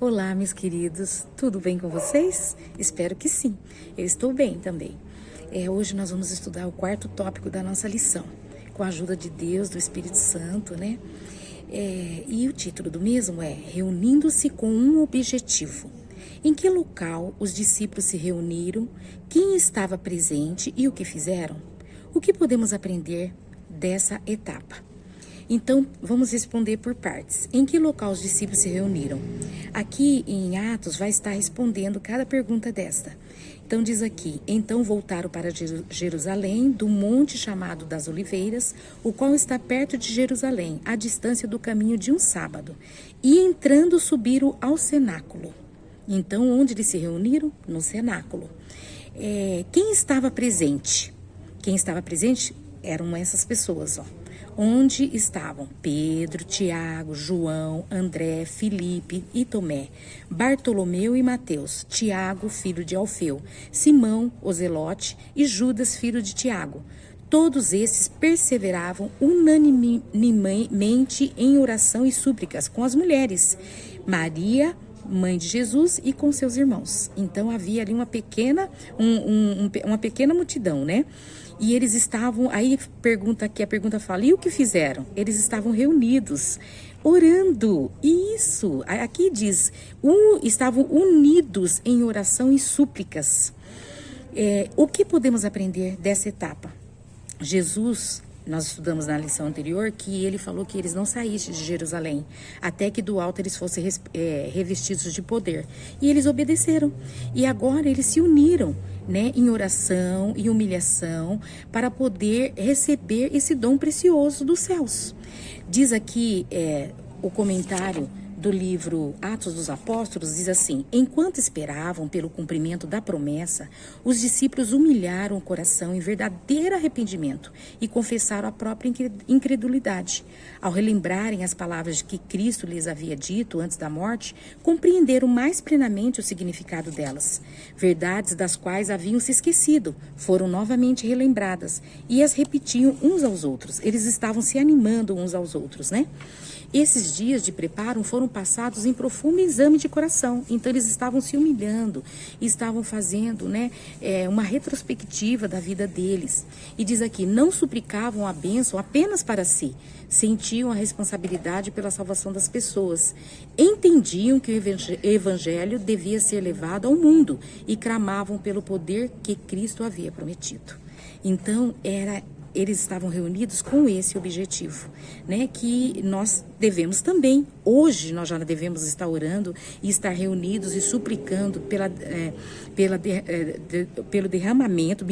Olá, meus queridos, tudo bem com vocês? Espero que sim, eu estou bem também. Hoje nós vamos estudar o quarto tópico da nossa lição, com a ajuda de Deus, do Espírito Santo, né? E o título do mesmo é Reunindo-se com um Objetivo. Em que local os discípulos se reuniram, quem estava presente e o que fizeram? O que podemos aprender dessa etapa? Então, vamos responder por partes. Em que local os discípulos se reuniram? Aqui em Atos vai estar respondendo cada pergunta desta. Então diz aqui, então voltaram para Jerusalém, do monte chamado das Oliveiras, o qual está perto de Jerusalém, à distância do caminho de um sábado. E entrando subiram ao cenáculo. Então, onde eles se reuniram? No cenáculo. Quem estava presente? Quem estava presente eram essas pessoas, ó. Onde estavam Pedro, Tiago, João, André, Filipe e Tomé, Bartolomeu e Mateus, Tiago, filho de Alfeu, Simão, o Zelote e Judas, filho de Tiago. Todos esses perseveravam unanimemente em oração e súplicas com as mulheres, Maria, mãe de Jesus, e com seus irmãos. Então havia ali uma pequena multidão, né? E eles estavam, aí a pergunta fala, e o que fizeram? Eles estavam reunidos, orando, isso, aqui diz, estavam unidos em oração e súplicas. O que podemos aprender dessa etapa? Jesus, nós estudamos na lição anterior, que ele falou que eles não saíssem de Jerusalém, até que do alto eles fossem revestidos de poder. E eles obedeceram, e agora eles se uniram, né, em oração e humilhação para poder receber esse dom precioso dos céus. Diz aqui o comentário do livro Atos dos Apóstolos, diz assim, enquanto esperavam pelo cumprimento da promessa, os discípulos humilharam o coração em verdadeiro arrependimento e confessaram a própria incredulidade. Ao relembrarem as palavras que Cristo lhes havia dito antes da morte, compreenderam mais plenamente o significado delas. Verdades das quais haviam se esquecido, foram novamente relembradas e as repetiam uns aos outros. Eles estavam se animando uns aos outros, né? Esses dias de preparo foram passados em profundo exame de coração. Então, eles estavam se humilhando, estavam fazendo, né, uma retrospectiva da vida deles. E diz aqui, não suplicavam a bênção apenas para si, sentiam a responsabilidade pela salvação das pessoas. Entendiam que o evangelho devia ser levado ao mundo e clamavam pelo poder que Cristo havia prometido. Então, eles estavam reunidos com esse objetivo, né? Que nós devemos também, hoje nós já devemos estar orando e estar reunidos e suplicando pelo derramamento,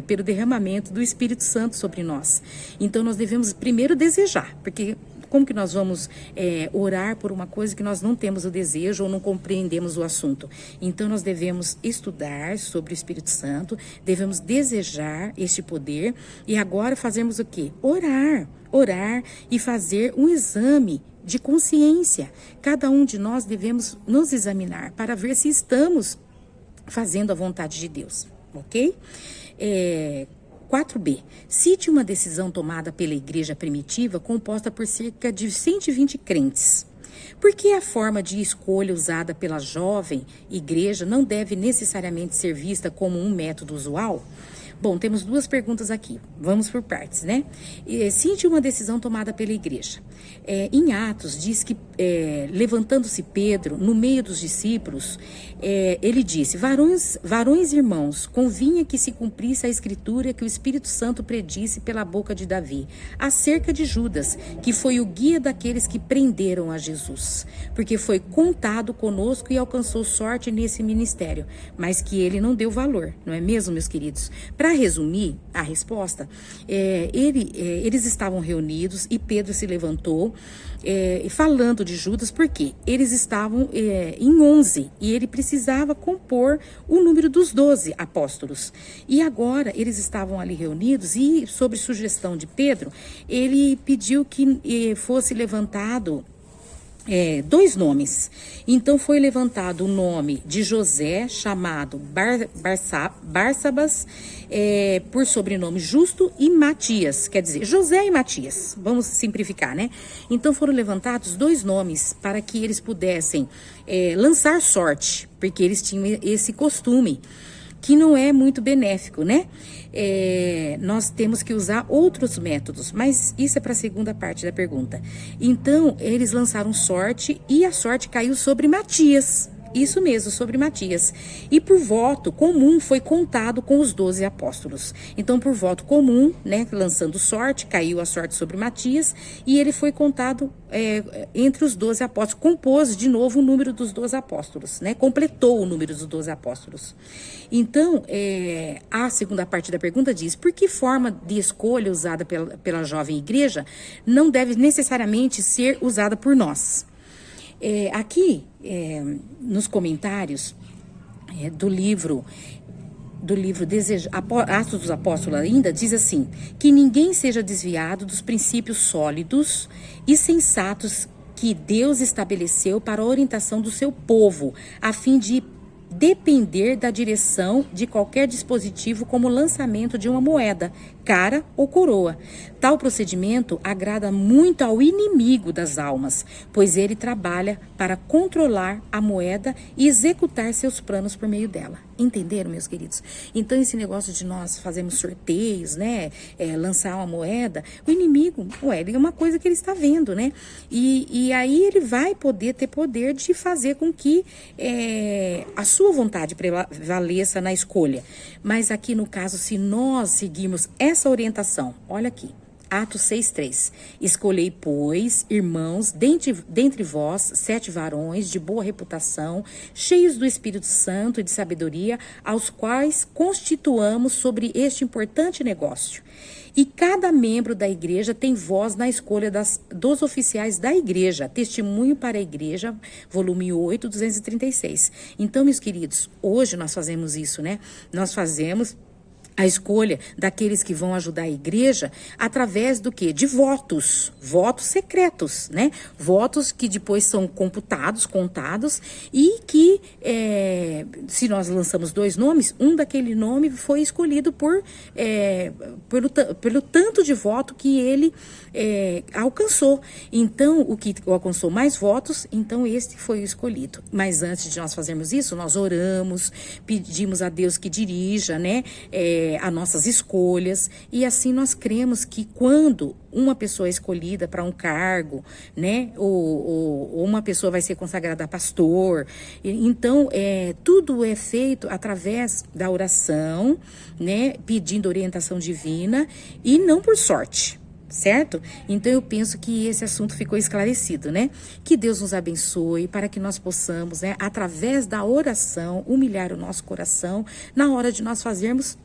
pelo derramamento do Espírito Santo sobre nós. Então nós devemos primeiro desejar, porque como que nós vamos orar por uma coisa que nós não temos o desejo ou não compreendemos o assunto? Então, nós devemos estudar sobre o Espírito Santo, devemos desejar este poder e agora fazermos o quê? Orar e fazer um exame de consciência. Cada um de nós devemos nos examinar para ver se estamos fazendo a vontade de Deus, ok? 4b. Cite uma decisão tomada pela igreja primitiva composta por cerca de 120 crentes. Por que a forma de escolha usada pela jovem igreja não deve necessariamente ser vista como um método usual? Bom, temos duas perguntas aqui. Vamos por partes, né? Cite uma decisão tomada pela igreja. Em Atos, diz que, levantando-se Pedro, no meio dos discípulos, ele disse, varões irmãos, convinha que se cumprisse a escritura que o Espírito Santo predisse pela boca de Davi, acerca de Judas, que foi o guia daqueles que prenderam a Jesus, porque foi contado conosco e alcançou sorte nesse ministério, mas que ele não deu valor, não é mesmo, meus queridos? Para resumir a resposta, eles estavam reunidos e Pedro se levantou falando de Judas, porque eles estavam em 11 e ele precisava compor o número dos 12 apóstolos. E agora eles estavam ali reunidos e, sob sugestão de Pedro, ele pediu que fosse levantado dois nomes. Então foi levantado o nome de José, chamado Barsabas, por sobrenome Justo, e Matias, quer dizer, José e Matias, vamos simplificar, né? Então foram levantados dois nomes para que eles pudessem lançar sorte, porque eles tinham esse costume, que não é muito benéfico, né? Nós temos que usar outros métodos, mas isso é para a segunda parte da pergunta. Então, eles lançaram sorte e a sorte caiu sobre Matias. Isso mesmo, sobre Matias. E por voto comum foi contado com os 12 apóstolos. Então, por voto comum, né, lançando sorte, caiu a sorte sobre Matias e ele foi contado entre os 12 apóstolos. Compôs de novo o número dos 12 apóstolos, né? Completou o número dos 12 apóstolos. Então, a segunda parte da pergunta diz: por que forma de escolha usada pela jovem igreja não deve necessariamente ser usada por nós? Aqui, nos comentários do livro Atos dos Apóstolos ainda, diz assim: que ninguém seja desviado dos princípios sólidos e sensatos que Deus estabeleceu para a orientação do seu povo, a fim de depender da direção de qualquer dispositivo, como o lançamento de uma moeda, cara ou coroa. Tal procedimento agrada muito ao inimigo das almas, pois ele trabalha para controlar a moeda e executar seus planos por meio dela. Entenderam, meus queridos? Então, esse negócio de nós fazermos sorteios, né? Lançar uma moeda, o inimigo, é uma coisa que ele está vendo, né? E aí ele vai ter poder de fazer com que a sua vontade prevaleça na escolha. Mas aqui no caso, se nós seguirmos essa orientação, olha aqui, Atos 6:3. Escolhei, pois, irmãos, dentre vós, 7 varões de boa reputação, cheios do Espírito Santo e de sabedoria, aos quais constituamos sobre este importante negócio. E cada membro da igreja tem voz na escolha dos oficiais da igreja. Testemunho para a igreja, volume 8, 236. Então, meus queridos, hoje nós fazemos isso, né? Nós fazemos a escolha daqueles que vão ajudar a igreja através do quê? De votos secretos, né? Votos que depois são contados, e que, se nós lançamos 2 nomes, um daquele nome foi escolhido pelo tanto de voto que ele alcançou. Então, o que alcançou mais votos, então este foi o escolhido. Mas antes de nós fazermos isso, nós oramos, pedimos a Deus que dirija, né? As nossas escolhas, e assim nós cremos que quando uma pessoa é escolhida para um cargo, né, ou uma pessoa vai ser consagrada a pastor, então tudo é feito através da oração, né, pedindo orientação divina e não por sorte. Certo? Então eu penso que esse assunto ficou esclarecido, né? Que Deus nos abençoe para que nós possamos, né, através da oração, humilhar o nosso coração na hora de nós fazermos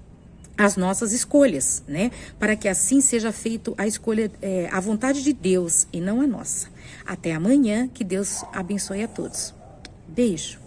as nossas escolhas, né? Para que assim seja feito a escolha, a vontade de Deus e não a nossa. Até amanhã, que Deus abençoe a todos. Beijo.